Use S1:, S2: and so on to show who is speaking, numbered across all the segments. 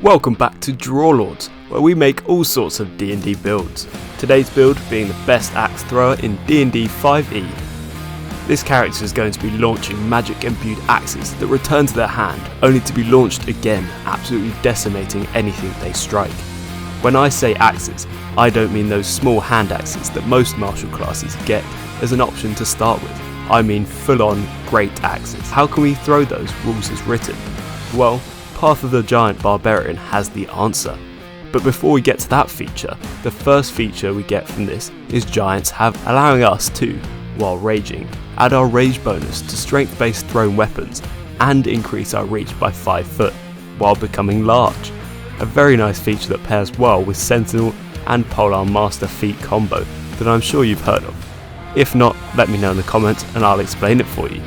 S1: Welcome back to Drawlords, where we make all sorts of D&D builds. Today's build being the best axe thrower in D&D 5e. This character is going to be launching magic imbued axes that return to their hand, only to be launched again, absolutely decimating anything they strike. When I say axes, I don't mean those small hand axes that most martial classes get as an option to start with. I mean full-on great axes. How can we throw those rules as written? Well, Path of the Giant Barbarian has the answer. But before we get to that feature, the first feature we get from this is Giants have, allowing us to, while raging, add our rage bonus to strength based thrown weapons and increase our reach by 5 foot, while becoming large. A very nice feature that pairs well with Sentinel and Polearm Master feat combo that I'm sure you've heard of. If not, let me know in the comments and I'll explain it for you.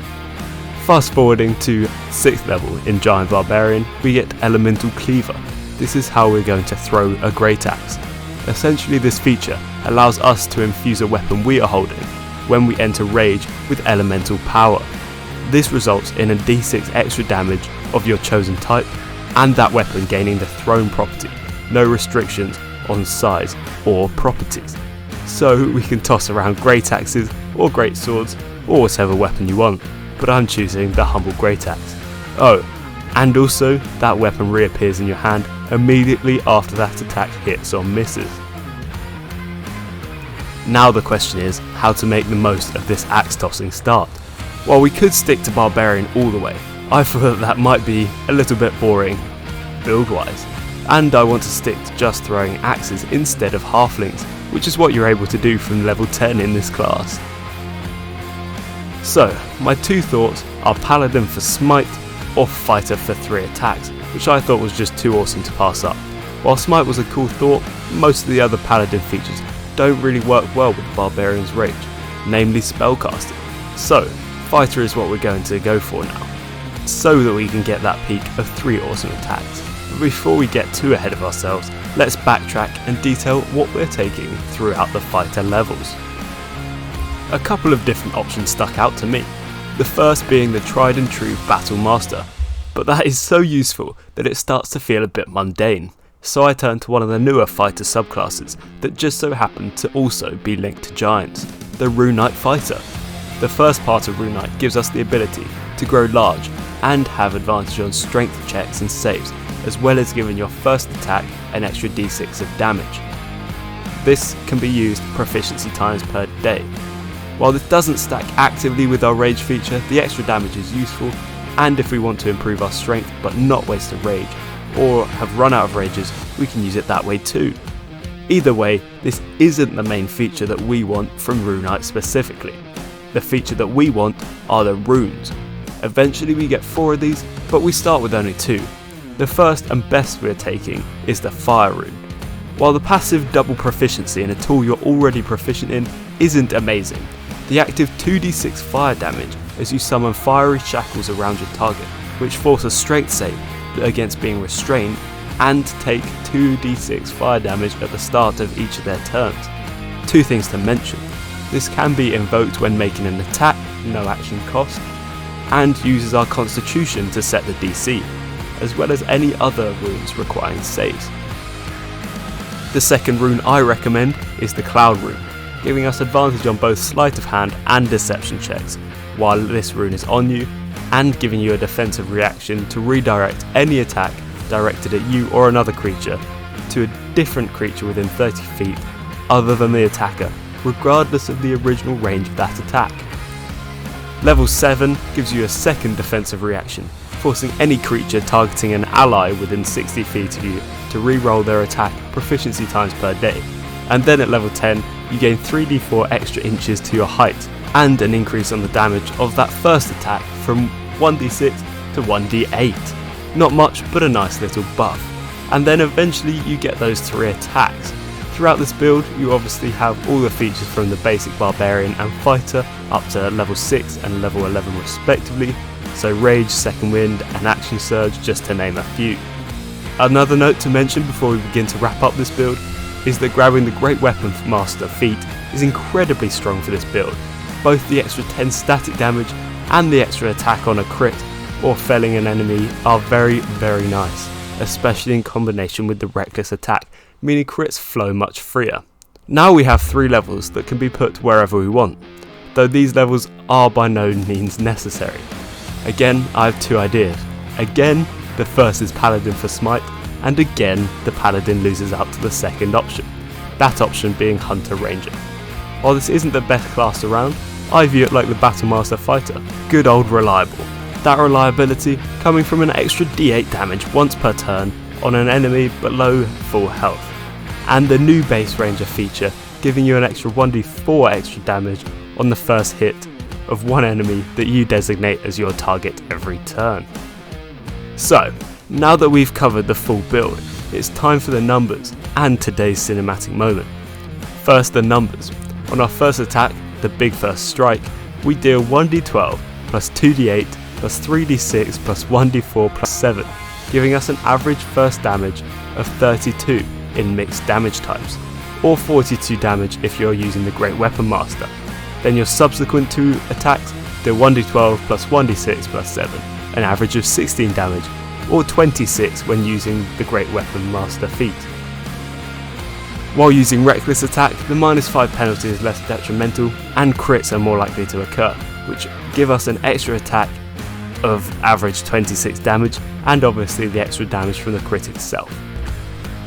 S1: Fast forwarding to 6th level in Giant Barbarian, we get Elemental Cleaver. This is how we're going to throw a great axe. Essentially, this feature allows us to infuse a weapon we are holding when we enter rage with elemental power. This results in a d6 extra damage of your chosen type and that weapon gaining the thrown property, no restrictions on size or properties. So we can toss around great axes or great swords or whatever weapon you want, but I'm choosing the humble great axe. Oh, and also that weapon reappears in your hand immediately after that attack hits or misses. Now the question is how to make the most of this axe tossing start. While we could stick to Barbarian all the way, I thought that might be a little bit boring build wise, and I want to stick to just throwing axes instead of halflings, which is what you're able to do from level 10 in this class. So, my two thoughts are Paladin for Smite or Fighter for 3 attacks, which I thought was just too awesome to pass up. While Smite was a cool thought, most of the other Paladin features don't really work well with Barbarian's rage, namely spellcasting. So, Fighter is what we're going to go for now, so that we can get that peak of 3 awesome attacks. But before we get too ahead of ourselves, let's backtrack and detail what we're taking throughout the Fighter levels. A couple of different options stuck out to me, the first being the tried and true Battle Master, but that is so useful that it starts to feel a bit mundane, so I turned to one of the newer fighter subclasses that just so happened to also be linked to giants, the Rune Fighter. The first part of Rune gives us the ability to grow large and have advantage on strength checks and saves, as well as giving your first attack an extra d6 of damage. This can be used proficiency times per day. While this doesn't stack actively with our rage feature, the extra damage is useful, and if we want to improve our strength but not waste a rage, or have run out of rages, we can use it that way too. Either way, this isn't the main feature that we want from Rune specifically. The feature that we want are the runes. Eventually we get 4 of these, but we start with only 2. The first and best we're taking is the Fire Rune. While the passive double proficiency in a tool you're already proficient in isn't amazing, the active 2d6 fire damage as you summon fiery shackles around your target, which force a strength save against being restrained and take 2d6 fire damage at the start of each of their turns. 2 things to mention, this can be invoked when making an attack, no action cost, and uses our constitution to set the DC, as well as any other runes requiring saves. The second rune I recommend is the Cloud Rune, giving us advantage on both sleight of hand and deception checks while this rune is on you, and giving you a defensive reaction to redirect any attack directed at you or another creature to a different creature within 30 feet other than the attacker, regardless of the original range of that attack. Level 7 gives you a second defensive reaction, forcing any creature targeting an ally within 60 feet of you to re-roll their attack proficiency times per day, and then at level 10 you gain 3d4 extra inches to your height, and an increase on the damage of that first attack from 1d6 to 1d8. Not much, but a nice little buff. And then eventually you get those 3 attacks. Throughout this build you obviously have all the features from the basic Barbarian and Fighter up to level 6 and level 11 respectively, so Rage, Second Wind and Action Surge just to name a few. Another note to mention before we begin to wrap up this build is that grabbing the Great Weapon Master feat is incredibly strong for this build. Both the extra 10 static damage and the extra attack on a crit or felling an enemy are very, very nice. especially in combination with the reckless attack, meaning crits flow much freer. Now we have 3 levels that can be put wherever we want, though these levels are by no means necessary. Again, I have 2 ideas. Again, the first is Paladin for Smite, and again, the Paladin loses out to the second option, that option being Hunter Ranger. While this isn't the best class around, I view it like the Battlemaster Fighter, good old reliable. That reliability coming from an extra D8 damage once per turn on an enemy below full health, and the new base Ranger feature giving you an extra 1d4 extra damage on the first hit of one enemy that you designate as your target every turn. So, now that we've covered the full build, it's time for the numbers and today's cinematic moment. First, the numbers. On our first attack, the big first strike, we deal 1d12 plus 2d8 plus 3d6 plus 1d4 plus 7, giving us an average first damage of 32 in mixed damage types, or 42 damage if you're using the Great Weapon Master. Then your subsequent 2 attacks deal 1d12 plus 1d6 plus 7, an average of 16 damage, or 26 when using the Great Weapon Master feat. While using Reckless Attack, the -5 penalty is less detrimental, and crits are more likely to occur, which give us an extra attack of average 26 damage, and obviously the extra damage from the crit itself.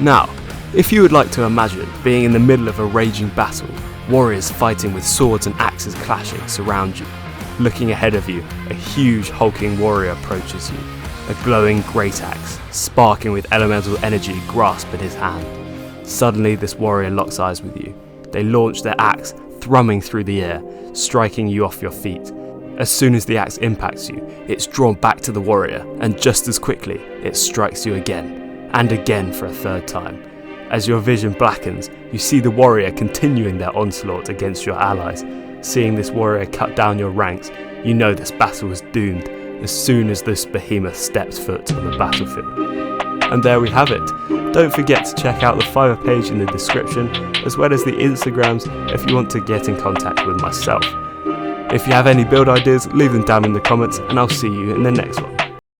S1: Now, if you would like to imagine being in the middle of a raging battle, warriors fighting with swords and axes clashing surround you. Looking ahead of you, a huge hulking warrior approaches you, a glowing great axe, sparking with elemental energy grasped in his hand. Suddenly this warrior locks eyes with you. They launch their axe, thrumming through the air, striking you off your feet. As soon as the axe impacts you, it's drawn back to the warrior, and just as quickly, it strikes you again, and again for a 3rd time. As your vision blackens, you see the warrior continuing their onslaught against your allies. Seeing this warrior cut down your ranks, you know this battle is doomed as soon as this behemoth steps foot on the battlefield. And there we have it. Don't forget to check out the Fiverr page in the description, as well as the Instagrams if you want to get in contact with myself. If you have any build ideas, leave them down in the comments, and I'll see you in the next one.